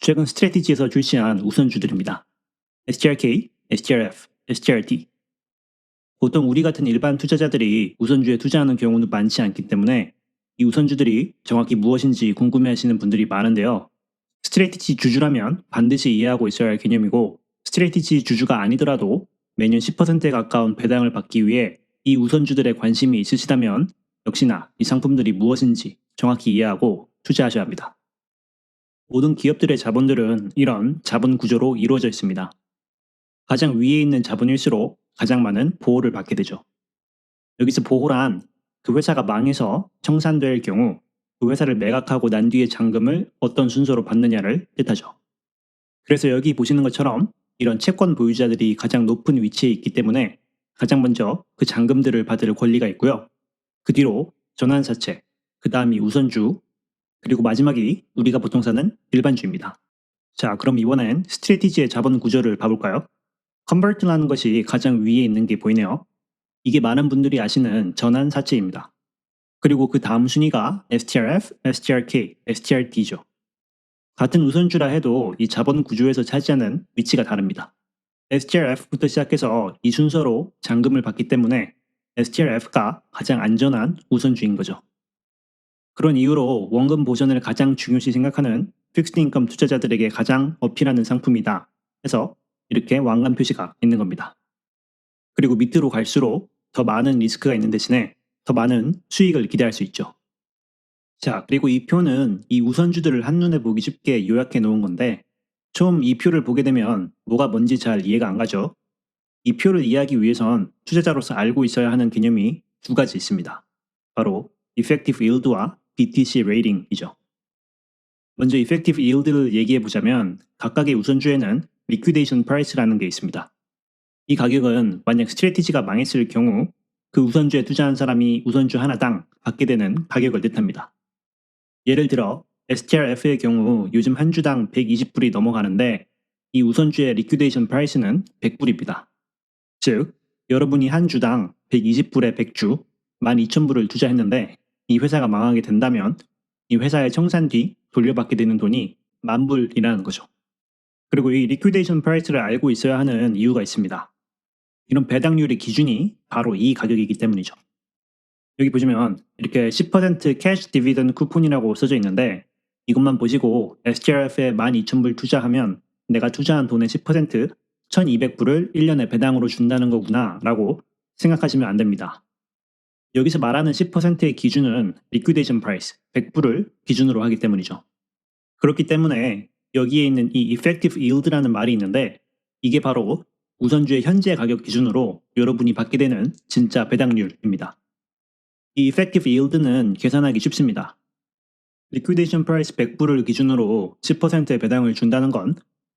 최근 스트래티지에서 출시한 우선주들입니다. STRK, STRF, STRT. 보통 우리 같은 일반 투자자들이 우선주에 투자하는 경우는 많지 않기 때문에 이 우선주들이 정확히 무엇인지 궁금해하시는 분들이 많은데요. 스트래티지 주주라면 반드시 이해하고 있어야 할 개념이고, 스트래티지 주주가 아니더라도 매년 10%에 가까운 배당을 받기 위해 이 우선주들에 관심이 있으시다면 역시나 이 상품들이 무엇인지 정확히 이해하고 투자하셔야 합니다. 모든 기업들의 자본들은 이런 자본 구조로 이루어져 있습니다. 가장 위에 있는 자본일수록 가장 많은 보호를 받게 되죠. 여기서 보호란 그 회사가 망해서 청산될 경우 그 회사를 매각하고 난 뒤에 잔금을 어떤 순서로 받느냐를 뜻하죠. 그래서 여기 보시는 것처럼 이런 채권 보유자들이 가장 높은 위치에 있기 때문에 가장 먼저 그 잔금들을 받을 권리가 있고요. 그 뒤로 전환사채, 그 다음이 우선주, 그리고 마지막이 우리가 보통 사는 일반주입니다. 자, 그럼 이번엔 스트래티지의 자본 구조를 봐볼까요? 컨버트라는 것이 가장 위에 있는 게 보이네요. 이게 많은 분들이 아시는 전환사채입니다. 그리고 그 다음 순위가 STRF, STRK, STRT죠. 같은 우선주라 해도 이 자본 구조에서 차지하는 위치가 다릅니다. STRF부터 시작해서 이 순서로 잔금을 받기 때문에 STRF가 가장 안전한 우선주인 거죠. 그런 이유로 원금 보전을 가장 중요시 생각하는 픽스드 인컴 투자자들에게 가장 어필하는 상품이다 해서 이렇게 왕관 표시가 있는 겁니다. 그리고 밑으로 갈수록 더 많은 리스크가 있는 대신에 더 많은 수익을 기대할 수 있죠. 자, 그리고 이 표는 이 우선주들을 한눈에 보기 쉽게 요약해 놓은 건데, 처음 이 표를 보게 되면 뭐가 뭔지 잘 이해가 안 가죠. 이 표를 이해하기 위해선 투자자로서 알고 있어야 하는 개념이 두 가지 있습니다. 바로 Effective Yield와 BTC Rating이죠. 먼저 Effective Yield를 얘기해 보자면 각각의 우선주에는 Liquidation Price라는 게 있습니다. 이 가격은 만약 스트래티지가 망했을 경우 그 우선주에 투자한 사람이 우선주 하나당 받게 되는 가격을 뜻합니다. 예를 들어 STRF의 경우 요즘 한 주당 120불이 넘어가는데 이 우선주의 리퀴데이션 프라이스는 100불입니다. 즉, 여러분이 한 주당 120불에 100주, 12,000불을 투자했는데 이 회사가 망하게 된다면 이 회사의 청산 뒤 돌려받게 되는 돈이 10,000불이라는 거죠. 그리고 이 리퀴데이션 프라이스를 알고 있어야 하는 이유가 있습니다. 이런 배당률의 기준이 바로 이 가격이기 때문이죠. 여기 보시면 이렇게 10% 캐시 디비던드 쿠폰이라고 써져 있는데 이것만 보시고 STRF에 12,000불 투자하면 내가 투자한 돈의 10% 1,200불을 1년에 배당으로 준다는 거구나 라고 생각하시면 안 됩니다. 여기서 말하는 10%의 기준은 리퀴데이션 프라이스 100불을 기준으로 하기 때문이죠. 그렇기 때문에 여기에 있는 이 effective yield라는 말이 있는데 이게 바로 우선주의 현재 가격 기준으로 여러분이 받게 되는 진짜 배당률입니다. 이 effective yield는 계산하기 쉽습니다. liquidation price 100불을 기준으로 10%의 배당을 준다는 건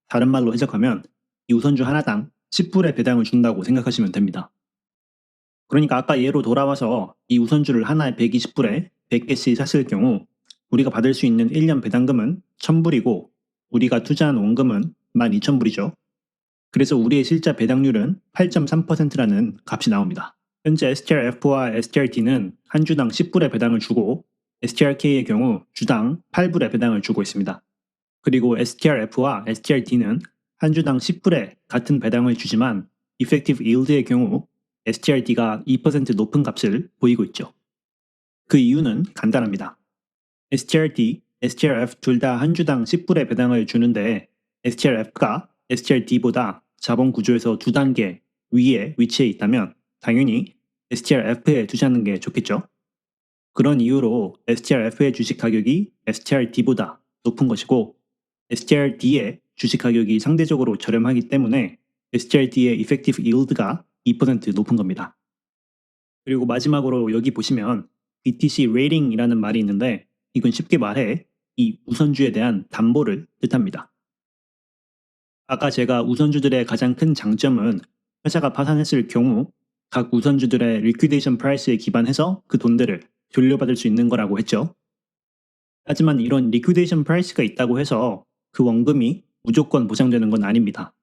다른 말로 해석하면 이 우선주 하나당 10불의 배당을 준다고 생각하시면 됩니다. 그러니까 아까 예로 돌아와서 이 우선주를 하나에 120불에 100개씩 샀을 경우 우리가 받을 수 있는 1년 배당금은 1,000불이고 우리가 투자한 원금은 12,000불이죠. 그래서 우리의 실제 배당률은 8.3%라는 값이 나옵니다. 현재 STRF와 STRT는 한 주당 10불의 배당을 주고 STRK의 경우 주당 8불의 배당을 주고 있습니다. 그리고 STRF와 STRT는 한 주당 10불의 같은 배당을 주지만 Effective Yield의 경우 STRT가 2% 높은 값을 보이고 있죠. 그 이유는 간단합니다. STRT, STRF 둘 다 한 주당 10불의 배당을 주는데 STRF가 STRT보다 자본 구조에서 2단계 위에 위치해 있다면 당연히 STRF에 투자하는 게 좋겠죠. 그런 이유로 STRF의 주식 가격이 STRT보다 높은 것이고 STRT의 주식 가격이 상대적으로 저렴하기 때문에 STRT의 Effective Yield가 2% 높은 겁니다. 그리고 마지막으로 여기 보시면 BTC Rating이라는 말이 있는데 이건 쉽게 말해 이 우선주에 대한 담보를 뜻합니다. 아까 제가 우선주들의 가장 큰 장점은 회사가 파산했을 경우 각 우선주들의 리퀴데이션 프라이스에 기반해서 그 돈들을 돌려받을 수 있는 거라고 했죠. 하지만 이런 리퀴데이션 프라이스가 있다고 해서 그 원금이 무조건 보장되는 건 아닙니다.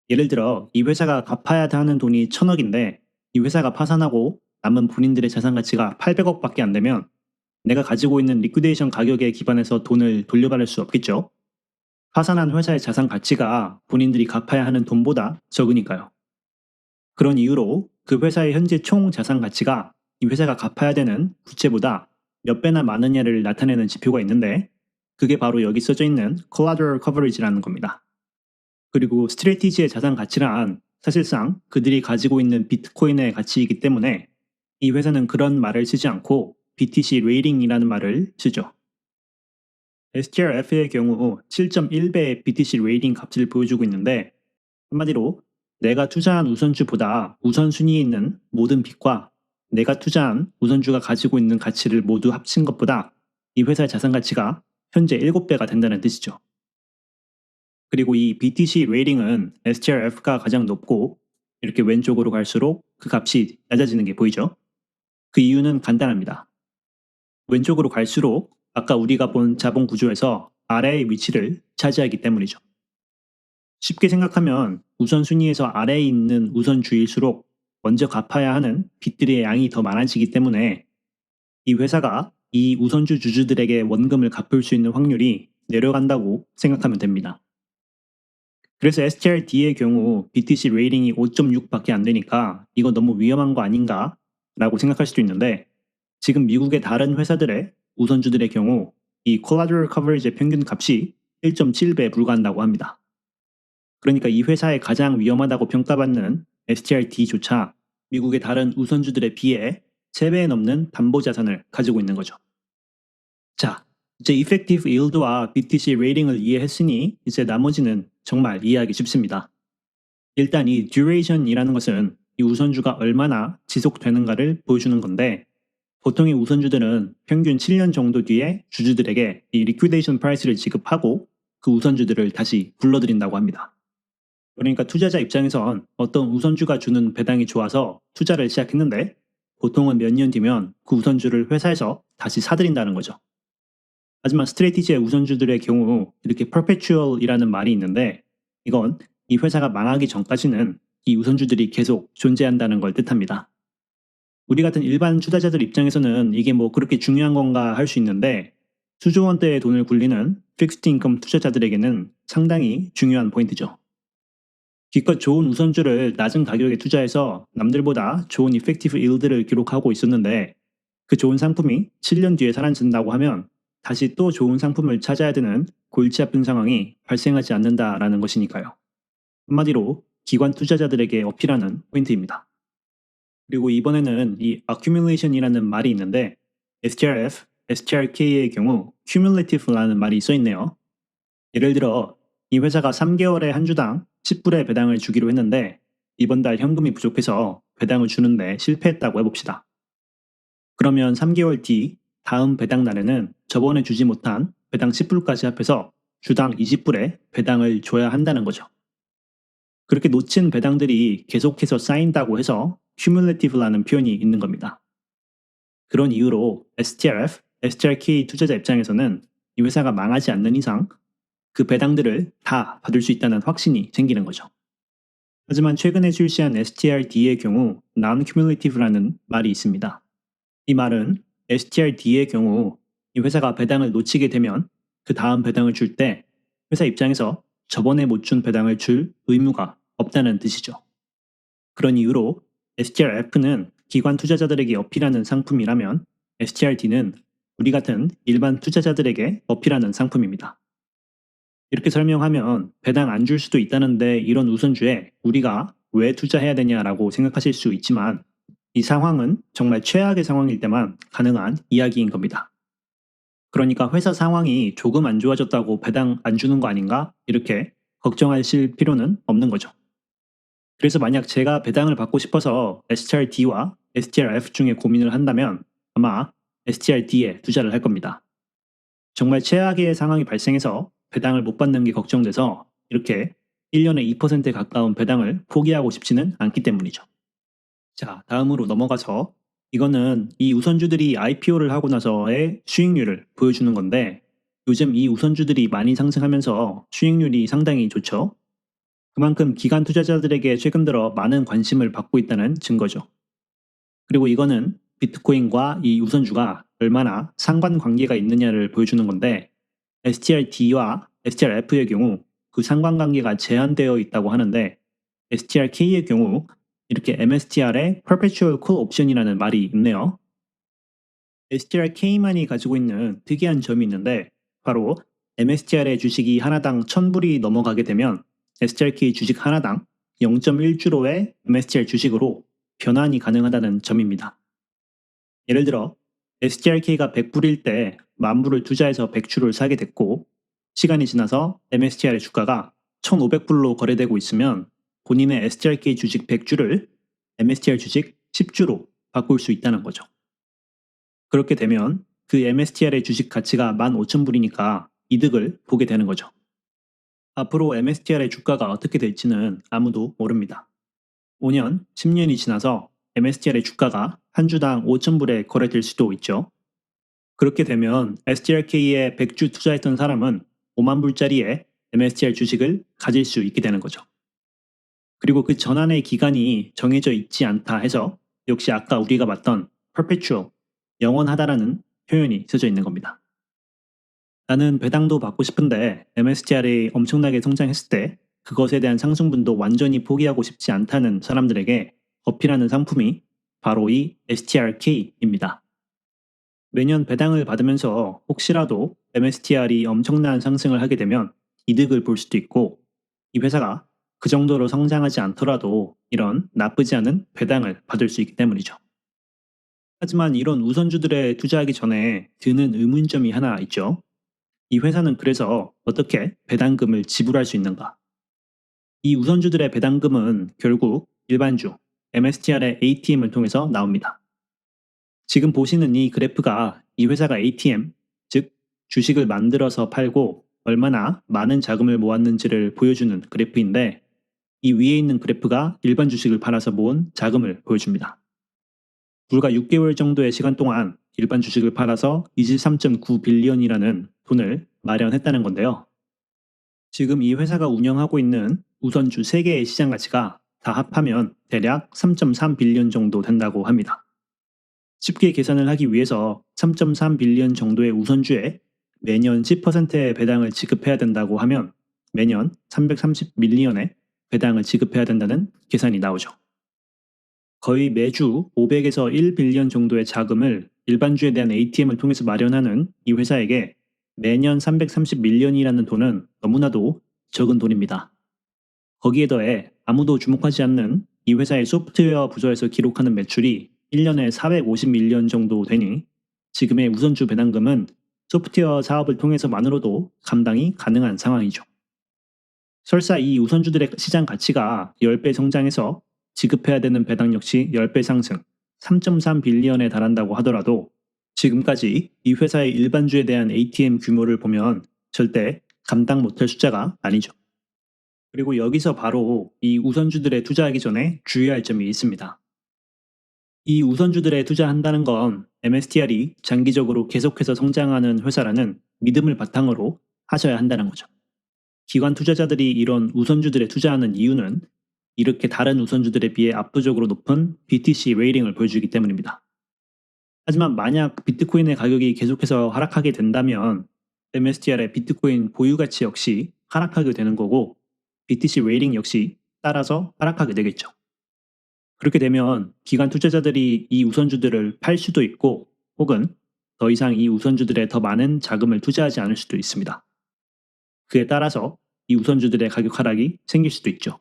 예를 들어 이 회사가 갚아야 하는 돈이 1,000억인데 이 회사가 파산하고 남은 본인들의 자산 가치가 800억밖에 안 되면 내가 가지고 있는 리퀴데이션 가격에 기반해서 돈을 돌려받을 수 없겠죠. 파산한 회사의 자산 가치가 본인들이 갚아야 하는 돈보다 적으니까요. 그런 이유로 그 회사의 현재 총 자산 가치가 이 회사가 갚아야 되는 부채보다 몇 배나 많으냐를 나타내는 지표가 있는데 그게 바로 여기 써져 있는 collateral coverage라는 겁니다. 그리고 스트레티지의 자산 가치란 사실상 그들이 가지고 있는 비트코인의 가치이기 때문에 이 회사는 그런 말을 쓰지 않고 BTC 레이팅이라는 말을 쓰죠. STRF의 경우 7.1배의 BTC 레이팅 값을 보여주고 있는데 한마디로 내가 투자한 우선주보다 우선순위에 있는 모든 빚과 내가 투자한 우선주가 가지고 있는 가치를 모두 합친 것보다 이 회사의 자산 가치가 현재 7배가 된다는 뜻이죠. 그리고 이 BTC 레이팅은 STRF가 가장 높고 이렇게 왼쪽으로 갈수록 그 값이 낮아지는 게 보이죠? 그 이유는 간단합니다. 왼쪽으로 갈수록 아까 우리가 본 자본 구조에서 아래의 위치를 차지하기 때문이죠. 쉽게 생각하면 우선순위에서 아래에 있는 우선주일수록 먼저 갚아야 하는 빚들의 양이 더 많아지기 때문에 이 회사가 이 우선주 주주들에게 원금을 갚을 수 있는 확률이 내려간다고 생각하면 됩니다. 그래서 STRD의 경우 BTC 레이팅이 5.6밖에 안 되니까 이거 너무 위험한 거 아닌가 라고 생각할 수도 있는데 지금 미국의 다른 회사들의 우선주들의 경우 이 collateral coverage의 평균 값이 1.7배에 불과한다고 합니다. 그러니까 이 회사의 가장 위험하다고 평가받는 STRD조차 미국의 다른 우선주들에 비해 3배 넘는 담보 자산을 가지고 있는 거죠. 자, 이제 effective yield와 BTC 레이팅을 이해했으니 이제 나머지는 정말 이해하기 쉽습니다. 일단 이 duration이라는 것은 이 우선주가 얼마나 지속되는가를 보여주는 건데 보통의 우선주들은 평균 7년 정도 뒤에 주주들에게 이 liquidation price를 지급하고 그 우선주들을 다시 불러들인다고 합니다. 그러니까 투자자 입장에선 어떤 우선주가 주는 배당이 좋아서 투자를 시작했는데 보통은 몇 년 뒤면 그 우선주를 회사에서 다시 사들인다는 거죠. 하지만 스트레티지의 우선주들의 경우 이렇게 perpetual이라는 말이 있는데 이건 이 회사가 망하기 전까지는 이 우선주들이 계속 존재한다는 걸 뜻합니다. 우리 같은 일반 투자자들 입장에서는 이게 뭐 그렇게 중요한 건가 할 수 있는데 수조 원대의 돈을 굴리는 픽스드 인컴 투자자들에게는 상당히 중요한 포인트죠. 기껏 좋은 우선주를 낮은 가격에 투자해서 남들보다 좋은 이펙티브 일드를 기록하고 있었는데 그 좋은 상품이 7년 뒤에 사라진다고 하면 다시 또 좋은 상품을 찾아야 되는 골치 아픈 상황이 발생하지 않는다라는 것이니까요. 한마디로 기관 투자자들에게 어필하는 포인트입니다. 그리고 이번에는 이 accumulation이라는 말이 있는데 STRF, STRK의 경우 cumulative라는 말이 써 있네요. 예를 들어 이 회사가 3개월에 한 주당 10불의 배당을 주기로 했는데 이번 달 현금이 부족해서 배당을 주는데 실패했다고 해봅시다. 그러면 3개월 뒤 다음 배당 날에는 저번에 주지 못한 배당 10불까지 합해서 주당 20불의 배당을 줘야 한다는 거죠. 그렇게 놓친 배당들이 계속해서 쌓인다고 해서 cumulative라는 표현이 있는 겁니다. 그런 이유로 STRF, STRK 투자자 입장에서는 이 회사가 망하지 않는 이상 그 배당들을 다 받을 수 있다는 확신이 생기는 거죠. 하지만 최근에 출시한 STRD의 경우 non-cumulative라는 말이 있습니다. 이 말은 STRD의 경우 이 회사가 배당을 놓치게 되면 그 다음 배당을 줄 때 회사 입장에서 저번에 못 준 배당을 줄 의무가 없다는 뜻이죠. 그런 이유로 STRF는 기관 투자자들에게 어필하는 상품이라면 STRD는 우리 같은 일반 투자자들에게 어필하는 상품입니다. 이렇게 설명하면 배당 안 줄 수도 있다는데 이런 우선주에 우리가 왜 투자해야 되냐라고 생각하실 수 있지만 이 상황은 정말 최악의 상황일 때만 가능한 이야기인 겁니다. 그러니까 회사 상황이 조금 안 좋아졌다고 배당 안 주는 거 아닌가? 이렇게 걱정하실 필요는 없는 거죠. 그래서 만약 제가 배당을 받고 싶어서 STRD와 STRF 중에 고민을 한다면 아마 STRD에 투자를 할 겁니다. 정말 최악의 상황이 발생해서 배당을 못 받는 게 걱정돼서 이렇게 1년에 2%에 가까운 배당을 포기하고 싶지는 않기 때문이죠. 자, 다음으로 넘어가서 이거는 이 우선주들이 IPO를 하고 나서의 수익률을 보여주는 건데 요즘 이 우선주들이 많이 상승하면서 수익률이 상당히 좋죠. 그만큼 기관 투자자들에게 최근 들어 많은 관심을 받고 있다는 증거죠. 그리고 이거는 비트코인과 이 우선주가 얼마나 상관관계가 있느냐를 보여주는 건데 STRD와 STRF의 경우 그 상관관계가 제한되어 있다고 하는데 STRK의 경우 이렇게 MSTR에 Perpetual Call Option이라는 말이 있네요. STRK만이 가지고 있는 특이한 점이 있는데 바로 MSTR의 주식이 하나당 1000불이 넘어가게 되면 STRK 주식 하나당 0.1주로의 MSTR 주식으로 변환이 가능하다는 점입니다. 예를 들어 STRK가 100불일 때 10,000불을 투자해서 100주를 사게 됐고 시간이 지나서 MSTR의 주가가 1,500불로 거래되고 있으면 본인의 STRK 주식 100주를 MSTR 주식 10주로 바꿀 수 있다는 거죠. 그렇게 되면 그 MSTR의 주식 가치가 15,000불이니까 이득을 보게 되는 거죠. 앞으로 MSTR의 주가가 어떻게 될지는 아무도 모릅니다. 5년, 10년이 지나서 MSTR의 주가가 한 주당 5,000불에 거래될 수도 있죠. 그렇게 되면 STRK에 100주 투자했던 사람은 5만 불짜리의 MSTR 주식을 가질 수 있게 되는 거죠. 그리고 그 전환의 기간이 정해져 있지 않다 해서 역시 아까 우리가 봤던 perpetual, 영원하다라는 표현이 써져 있는 겁니다. 나는 배당도 받고 싶은데 MSTR이 엄청나게 성장했을 때 그것에 대한 상승분도 완전히 포기하고 싶지 않다는 사람들에게 어필하는 상품이 바로 이 STRK입니다. 매년 배당을 받으면서 혹시라도 MSTR이 엄청난 상승을 하게 되면 이득을 볼 수도 있고 이 회사가 그 정도로 성장하지 않더라도 이런 나쁘지 않은 배당을 받을 수 있기 때문이죠. 하지만 이런 우선주들에 투자하기 전에 드는 의문점이 하나 있죠. 이 회사는 그래서 어떻게 배당금을 지불할 수 있는가? 이 우선주들의 배당금은 결국 일반주, MSTR의 ATM을 통해서 나옵니다. 지금 보시는 이 그래프가 이 회사가 ATM, 즉 주식을 만들어서 팔고 얼마나 많은 자금을 모았는지를 보여주는 그래프인데 이 위에 있는 그래프가 일반 주식을 팔아서 모은 자금을 보여줍니다. 불과 6개월 정도의 시간 동안 일반 주식을 팔아서 23.9 빌리언이라는 돈을 마련했다는 건데요. 지금 이 회사가 운영하고 있는 우선주 3개의 시장 가치가 다 합하면 대략 3.3 빌리언 정도 된다고 합니다. 쉽게 계산을 하기 위해서 3.3 빌리언 정도의 우선주에 매년 10%의 배당을 지급해야 된다고 하면 매년 330 밀리언의 배당을 지급해야 된다는 계산이 나오죠. 거의 매주 500에서 1빌리언 정도의 자금을 일반주에 대한 ATM을 통해서 마련하는 이 회사에게 매년 330 밀리언이라는 돈은 너무나도 적은 돈입니다. 거기에 더해 아무도 주목하지 않는 이 회사의 소프트웨어 부서에서 기록하는 매출이 1년에 450 밀리언 정도 되니 지금의 우선주 배당금은 소프트웨어 사업을 통해서만으로도 감당이 가능한 상황이죠. 설사 이 우선주들의 시장 가치가 10배 성장해서 지급해야 되는 배당 역시 10배 상승, 3.3 빌리언에 달한다고 하더라도 지금까지 이 회사의 일반주에 대한 ATM 규모를 보면 절대 감당 못할 숫자가 아니죠. 그리고 여기서 바로 이 우선주들에 투자하기 전에 주의할 점이 있습니다. 이 우선주들에 투자한다는 건 MSTR이 장기적으로 계속해서 성장하는 회사라는 믿음을 바탕으로 하셔야 한다는 거죠. 기관 투자자들이 이런 우선주들에 투자하는 이유는 이렇게 다른 우선주들에 비해 압도적으로 높은 BTC 레이팅을 보여주기 때문입니다. 하지만 만약 비트코인의 가격이 계속해서 하락하게 된다면 MSTR의 비트코인 보유 가치 역시 하락하게 되는 거고 BTC 레이팅 역시 따라서 하락하게 되겠죠. 그렇게 되면 기관 투자자들이 이 우선주들을 팔 수도 있고 혹은 더 이상 이 우선주들에 더 많은 자금을 투자하지 않을 수도 있습니다. 그에 따라서 이 우선주들의 가격 하락이 생길 수도 있죠.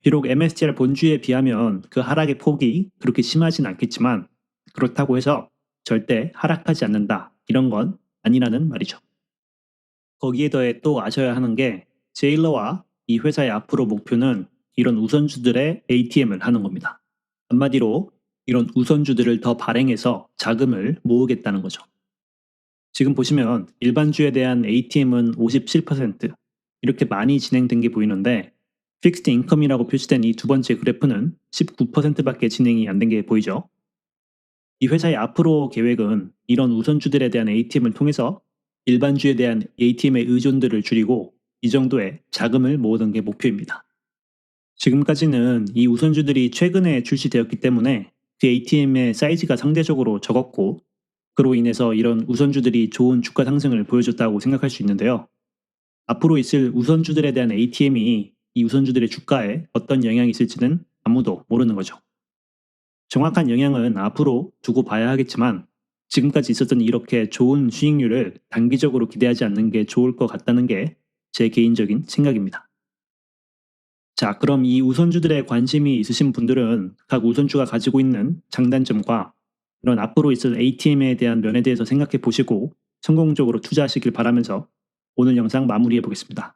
비록 MSTR 본주에 비하면 그 하락의 폭이 그렇게 심하진 않겠지만 그렇다고 해서 절대 하락하지 않는다 이런 건 아니라는 말이죠. 거기에 더해 또 아셔야 하는 게 제일러와 이 회사의 앞으로 목표는 이런 우선주들의 ATM을 하는 겁니다. 한마디로 이런 우선주들을 더 발행해서 자금을 모으겠다는 거죠. 지금 보시면 일반주에 대한 ATM은 57% 이렇게 많이 진행된 게 보이는데 픽스드 인컴이라고 표시된 이 두 번째 그래프는 19%밖에 진행이 안 된 게 보이죠. 이 회사의 앞으로 계획은 이런 우선주들에 대한 ATM을 통해서 일반주에 대한 ATM의 의존들을 줄이고 이 정도의 자금을 모으는 게 목표입니다. 지금까지는 이 우선주들이 최근에 출시되었기 때문에 그 ATM의 사이즈가 상대적으로 적었고 그로 인해서 이런 우선주들이 좋은 주가 상승을 보여줬다고 생각할 수 있는데요. 앞으로 있을 우선주들에 대한 ATM이 이 우선주들의 주가에 어떤 영향이 있을지는 아무도 모르는 거죠. 정확한 영향은 앞으로 두고 봐야 하겠지만 지금까지 있었던 이렇게 좋은 수익률을 단기적으로 기대하지 않는 게 좋을 것 같다는 게 제 개인적인 생각입니다. 자, 그럼 이 우선주들에 관심이 있으신 분들은 각 우선주가 가지고 있는 장단점과 이런 앞으로 있을 ATM에 대한 면에 대해서 생각해 보시고 성공적으로 투자하시길 바라면서 오늘 영상 마무리해 보겠습니다.